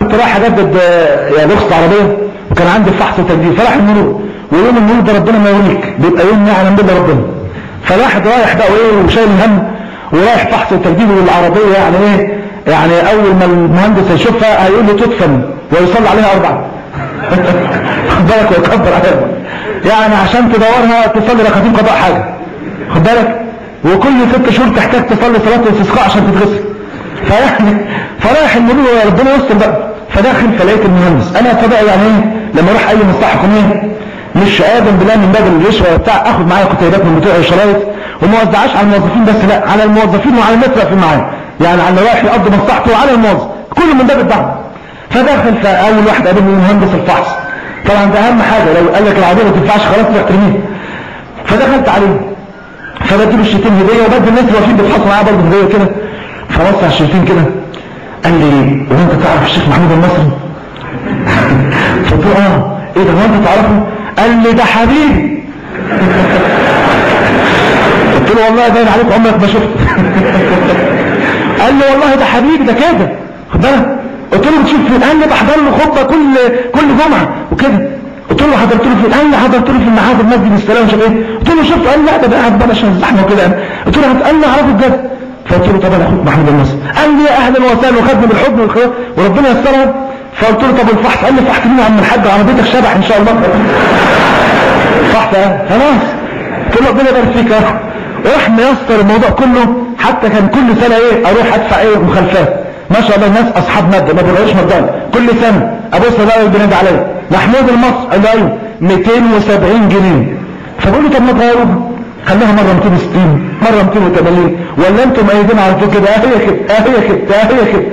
كنت رايح اجدد رخصة عربية، وكان عندي فحص وتجديد، فراح المرور، ويوم المرور ده ربنا ما يوريك بيبقى يوم يعلم بالله ربنا. فالواحد رايح بقى وايه وشايل الهم ورايح فحص وتجديد، والعربية يعني ايه، يعني اول ما المهندس يشوفها هيقول لي تدفن ويصلي عليها 4 خد بالك، ويكبر عليها يعني عشان تدورها تصلي ركعتين قضاء حاجة، خد بالك، وكل 6 شهور تحتاج تصلي صلاة الاستسقاء عشان تتغسل. فيعني فرايح المرور ربنا يستر بقى. فداخل فلقيت المهندس، انا فبقى يعني ايه لما اروح اي مصلحه حكوميه مش قادر بالله من باب الرشوه بتاع اخد معايا كتيبات من بتوع الشرايط وما وزعهاش على الموظفين بس، لا على الموظفين وعلى الناس واقفين معايا، يعني على اللي رايح يقضي مصلحته وعلى الموظف، كله من باب الدعم. فداخل فاول واحد قابلني مهندس الفحص، طبعا ده اهم حاجه، لو قال لك العربيه ما تنفعش خلاص تروح ترميها. فدخلت عليه فبديله الشيتين هديه، وبدي الناس اللي واقفين بيتحصلوا معاه برضه هديه كده. فبص على الشيتين كده قال لي هو انت تعرف الشيخ محمود المصري؟ قلت له ايه ده هو انت تعرفه؟ قال لي ده حبيبي. قلت له والله باين عليك عمرك ما شفت. قال لي والله ده حبيبي ده كده، خد بالك. قلت له بتشوف فين؟ قال لي بحضر له خطبه كل جمعه وكده. قلت له حضرت له فين؟ قال لي حضرت له في المعهد المسجد السلام مش عارف ايه. قلت له شفت؟ قال لي لا ده قاعد بقى عشان الزحمه وكده. قلت له قال لي اعرفه بجد. فقلت له طب انا اخوك محمود المصري. قال لي يا اهلا وسهلا، وخدني بالحضن والخير وربنا يسترها. فقلت له طب الفحص؟ قال لي فحص مين يا عم الحاج؟ عربيتك شبح ان شاء الله. فحص خلاص. قلت له ربنا يبارك فيك يا راح ميسر الموضوع كله. حتى كان كل سنه ايه اروح ادفع ايه مخالفات، ما شاء الله الناس اصحاب ماده ما بيروحوش مجانا، كل سنه ابص الاقي بينادي عليا محمود المصري، قال له ايوه 270 جنيه. فبقول له طب ما تغيروها خليها مره 260 مره 280، ولا انتم مقيدين على كده؟ هي كده هي كده هي كده.